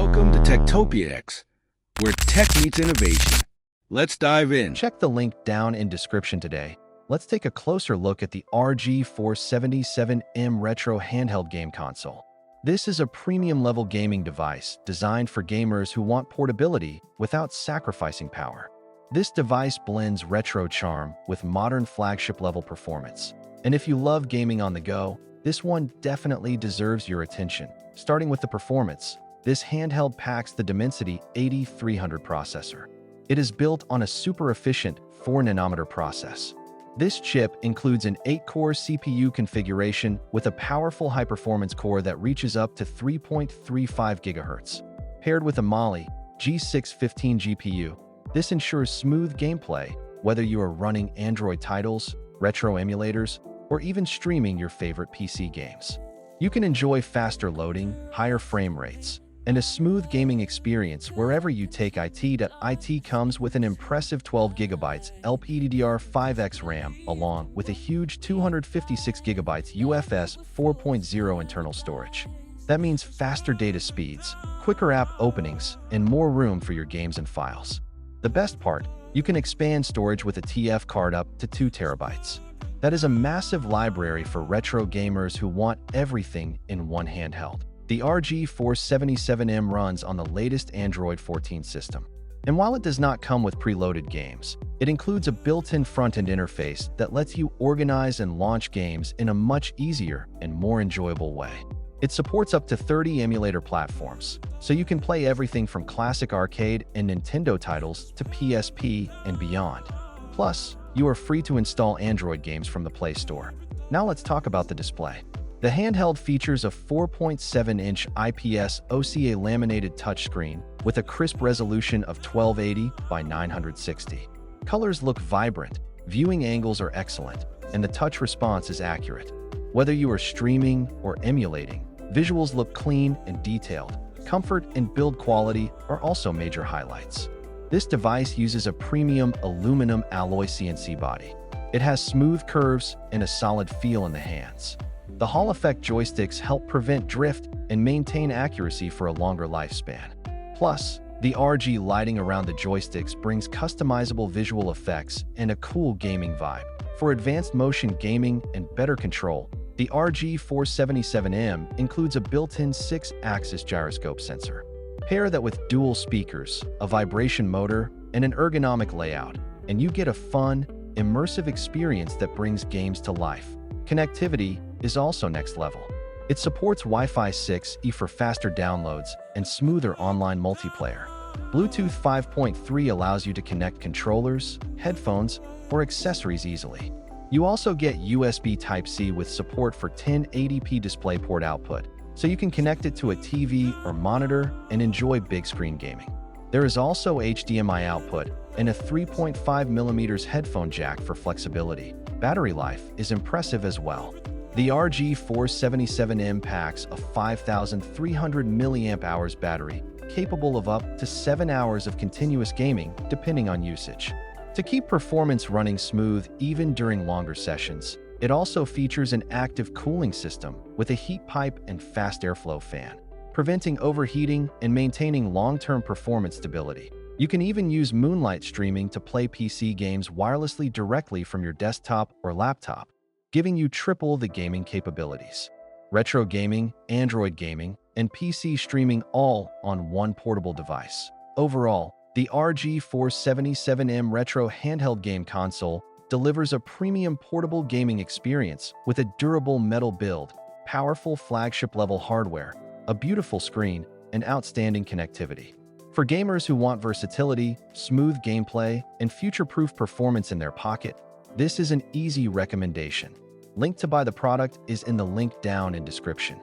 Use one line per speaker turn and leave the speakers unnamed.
Welcome to Techtopia X, where tech meets innovation. Let's dive in.
Check the link down in description today. Let's take a closer look at the RG477M retro handheld game console. This is a premium-level gaming device designed for gamers who want portability without sacrificing power. This device blends retro charm with modern flagship-level performance. And if you love gaming on the go, this one definitely deserves your attention. Starting with the performance, this handheld packs the Dimensity 8300 processor. It is built on a super-efficient 4nm process. This chip includes an 8-core CPU configuration with a powerful high-performance core that reaches up to 3.35 GHz. Paired with a Mali G615 GPU, this ensures smooth gameplay, whether you are running Android titles, retro emulators, or even streaming your favorite PC games. You can enjoy faster loading, higher frame rates, and a smooth gaming experience wherever you take it. It comes with an impressive 12GB LPDDR5X RAM along with a huge 256GB UFS 4.0 internal storage. That means faster data speeds, quicker app openings, and more room for your games and files. The best part, you can expand storage with a TF card up to 2 TB. That is a massive library for retro gamers who want everything in one handheld. The RG477M runs on the latest Android 14 system. And while it does not come with preloaded games, it includes a built-in front-end interface that lets you organize and launch games in a much easier and more enjoyable way. It supports up to 30 emulator platforms, so you can play everything from classic arcade and Nintendo titles to PSP and beyond. Plus, you are free to install Android games from the Play Store. Now let's talk about the display. The handheld features a 4.7-inch IPS OCA laminated touchscreen with a crisp resolution of 1280 by 960. Colors look vibrant, viewing angles are excellent, and the touch response is accurate. Whether you are streaming or emulating, visuals look clean and detailed. Comfort and build quality are also major highlights. This device uses a premium aluminum alloy CNC body. It has smooth curves and a solid feel in the hands. The Hall effect joysticks help prevent drift and maintain accuracy for a longer lifespan. Plus, the RG lighting around the joysticks brings customizable visual effects and a cool gaming vibe. For advanced motion gaming and better control, the RG477M includes a built-in 6-axis gyroscope sensor. Pair that with dual speakers, a vibration motor, and an ergonomic layout, and you get a fun, immersive experience that brings games to life. Connectivity is also next level. It supports Wi-Fi 6E for faster downloads and smoother online multiplayer. Bluetooth 5.3 allows you to connect controllers, headphones, or accessories easily. You also get USB Type-C with support for 1080p DisplayPort output, so you can connect it to a TV or monitor and enjoy big screen gaming. There is also HDMI output and a 3.5mm headphone jack for flexibility. Battery life is impressive as well. The RG477M packs a 5,300 mAh battery, capable of up to 7 hours of continuous gaming, depending on usage. To keep performance running smooth even during longer sessions, it also features an active cooling system with a heat pipe and fast airflow fan, preventing overheating and maintaining long-term performance stability. You can even use Moonlight Streaming to play PC games wirelessly directly from your desktop or laptop, giving you triple the gaming capabilities. Retro gaming, Android gaming, and PC streaming all on one portable device. Overall, the RG477M retro handheld game console delivers a premium portable gaming experience with a durable metal build, powerful flagship-level hardware, a beautiful screen, and outstanding connectivity. For gamers who want versatility, smooth gameplay, and future-proof performance in their pocket, this is an easy recommendation. Link to buy the product is in the link down in description.